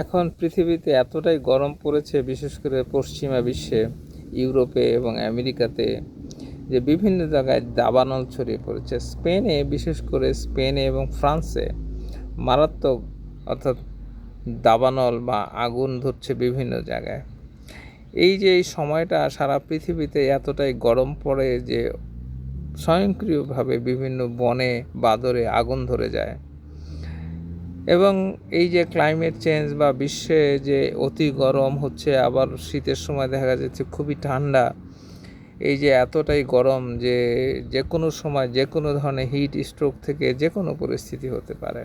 এখন পৃথিবীতে এতটাই গরম পড়েছে, বিশেষ করে পশ্চিমা বিশ্বে, ইউরোপে এবং আমেরিকাতে, যে বিভিন্ন জায়গায় দাবানল ছড়িয়ে পড়েছে। স্পেনে, বিশেষ করে স্পেনে এবং ফ্রান্সে মারাত্মক, অর্থাৎ দাবানল বা আগুন ধরছে বিভিন্ন জায়গায়। এই যে এই সময়টা সারা পৃথিবীতে এতটাই গরম পড়ে যে স্বয়ংক্রিয়ভাবে বিভিন্ন বনে বাদরে আগুন ধরে যায়। এবং এই যে ক্লাইমেট চেঞ্জ বা বিশ্বে যে অতি গরম হচ্ছে, আবার শীতের সময় দেখা যাচ্ছে খুবই ঠান্ডা, এই যে এতটাই গরম যে যে কোনো সময় যে কোনো ধরনের হিট স্ট্রোক থেকে যে কোনো পরিস্থিতি হতে পারে।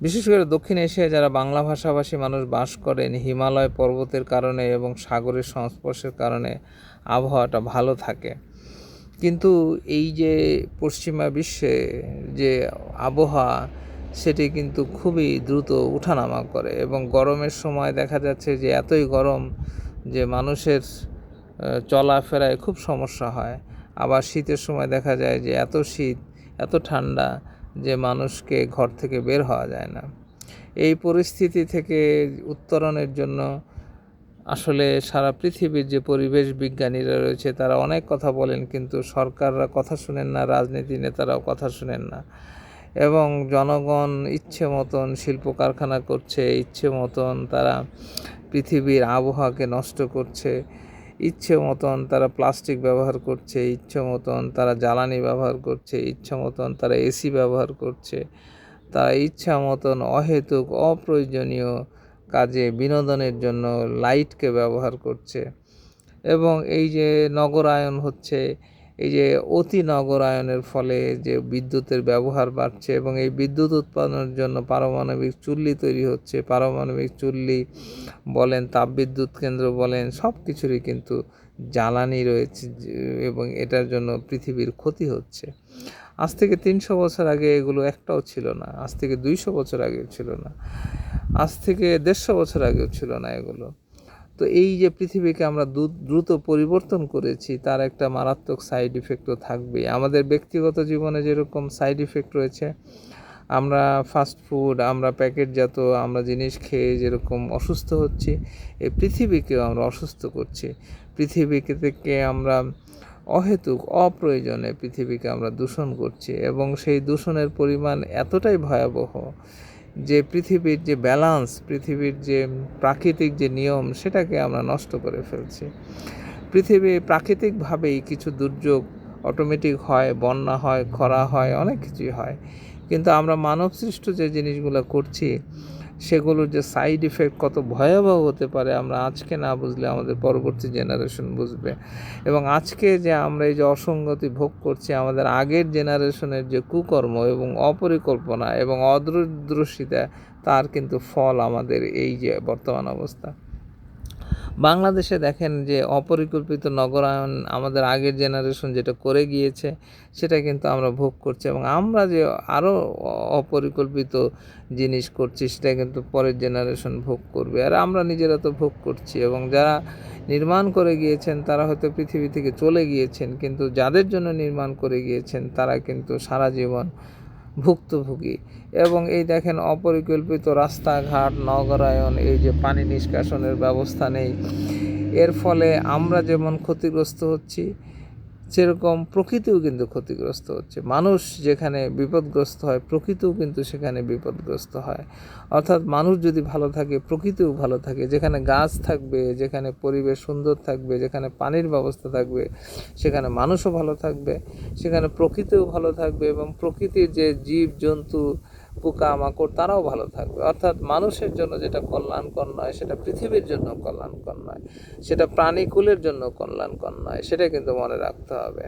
বিশেষ করে দক্ষিণ এশিয়ায় যারা বাংলা ভাষাভাষী মানুষ বাস করেন, হিমালয় পর্বতের কারণে এবং সাগরের সংস্পর্শের কারণে আবহাওয়াটা ভালো থাকে। কিন্তু এই যে পশ্চিমা বিশ্বে যে আবহাওয়া, সেটি কিন্তু খুবই দ্রুত উঠানামা করে এবং গরমের সময় দেখা যাচ্ছে যে এতই গরম যে মানুষের চলাফেরায় খুব সমস্যা হয়। আবার শীতের সময় দেখা যায় যে এত শীত, এত ঠান্ডা যে মানুষকে ঘর থেকে বের হওয়া যায় না। এই পরিস্থিতি থেকে উত্তরণের জন্য আসলে সারা পৃথিবীর যে পরিবেশ বিজ্ঞানীরা রয়েছে তারা অনেক কথা বলেন, কিন্তু সরকাররা কথা শুনেন না, রাজনীতি নেতারাও কথা শুনেন না, এবং জনগণ ইচ্ছে মতন শিল্প কারখানা করছে, ইচ্ছে মতন তারা পৃথিবীর আবহাওয়াকে নষ্ট করছে, ইচ্ছে মতন তারা প্লাস্টিক ব্যবহার করছে, ইচ্ছে মতন তারা জ্বালানি ব্যবহার করছে, ইচ্ছে মতন তারা এসি ব্যবহার করছে, তারা ইচ্ছা মতন অহেতুক অপ্রয়োজনীয় কাজে বিনোদনের জন্য লাইটকে ব্যবহার করছে। এবং এই যে নগরায়ন হচ্ছে, এই যে অতি নগরায়নের ফলে যে বিদ্যুতের ব্যবহার বাড়ছে এবং এই বিদ্যুৎ উৎপাদনের জন্য পারমাণবিক চুল্লি তৈরি হচ্ছে। পারমাণবিক চুল্লি বলেন, তাপবিদ্যুৎ কেন্দ্র বলেন, সব কিছুরই কিন্তু জ্বালানি রয়েছে এবং এটার জন্য পৃথিবীর ক্ষতি হচ্ছে। আজ থেকে 300 বছর আগে এগুলো একটাও ছিল না, আজ থেকে 200 বছর আগেও ছিল না, আজ থেকে 150 বছর আগেও ছিল না এগুলো। তো এই যে পৃথিবীকে আমরা দ্রুত পরিবর্তন করেছি, তার একটা মারাত্মক সাইড ইফেক্টও থাকবে। আমাদের ব্যক্তিগত জীবনে যেরকম সাইড ইফেক্ট রয়েছে, আমরা ফাস্ট ফুড, আমরা প্যাকেটজাত আমরা জিনিস খেয়ে যেরকম অসুস্থ হচ্ছি, এই পৃথিবীকেও আমরা অসুস্থ করছি। পৃথিবীকে থেকে আমরা অহেতুক অপ্রয়োজনে পৃথিবীকে আমরা দূষণ করছি এবং সেই দূষণের পরিমাণ এতটাই ভয়াবহ যে পৃথিবীর যে ব্যালান্স, পৃথিবীর যে প্রাকৃতিক যে নিয়ম, সেটাকে আমরা নষ্ট করে ফেলছি। পৃথিবী প্রাকৃতিকভাবেই কিছু দুর্যোগ অটোমেটিক হয়, বন্যা হয়, খরা হয়, অনেক কিছুই হয়, কিন্তু আমরা মানবসৃষ্ট যে জিনিসগুলো করছি সেগুলোর যে সাইড ইফেক্ট কত ভয়াবহ হতে পারে আমরা আজকে না বুঝলে আমাদের পরবর্তী জেনারেশন বুঝবে। এবং আজকে যে আমরা এই যে অসঙ্গতি ভোগ করছি, আমাদের আগের জেনারেশনের যে কুকর্ম এবং অপরিকল্পনা এবং অদূরদর্শিতা, তার কিন্তু ফল আমাদের এই যে বর্তমান অবস্থা। বাংলাদেশে দেখেন যে অপরিকল্পিত নগরায়ন আমাদের আগের জেনারেশন যেটা করে গিয়েছে সেটা কিন্তু আমরা ভোগ করছি, এবং আমরা যে আরও অপরিকল্পিত জিনিস করছি সেটা কিন্তু পরের জেনারেশন ভোগ করবে, আর আমরা নিজেরা তো ভোগ করছি। এবং যারা নির্মাণ করে গিয়েছেন তারা হয়তো পৃথিবী থেকে চলে গিয়েছেন, কিন্তু যাদের জন্য নির্মাণ করে গিয়েছেন তারা কিন্তু সারা জীবন ভুক্তভোগী। এবং এই দেখেন অপরিকল্পিত রাস্তাঘাট, নগরায়ন, এই যে পানি নিষ্কাশনের ব্যবস্থা নেই, এর ফলে আমরা যেমন ক্ষতিগ্রস্ত হচ্ছি, সেরকম প্রকৃতিও কিন্তু ক্ষতিগ্রস্ত হচ্ছে। মানুষ যেখানে বিপদগ্রস্ত হয়, প্রকৃতিও কিন্তু সেখানে বিপদগ্রস্ত হয়। অর্থাৎ মানুষ যদি ভালো থাকে, প্রকৃতিও ভালো থাকে। যেখানে গাছ থাকবে, যেখানে পরিবেশ সুন্দর থাকবে, যেখানে পানির ব্যবস্থা থাকবে, সেখানে মানুষও ভালো থাকবে, সেখানে প্রকৃতিও ভালো থাকবে, এবং প্রকৃতির যে জীব জন্তু, পোকামাকড়, তারাও ভালো থাকবে। অর্থাৎ মানুষের জন্য যেটা কল্যাণকর নয় সেটা পৃথিবীর জন্য কল্যাণকর নয়, সেটা প্রাণীকুলের জন্য কল্যাণকর নয়, সেটা কিন্তু মনে রাখতে হবে।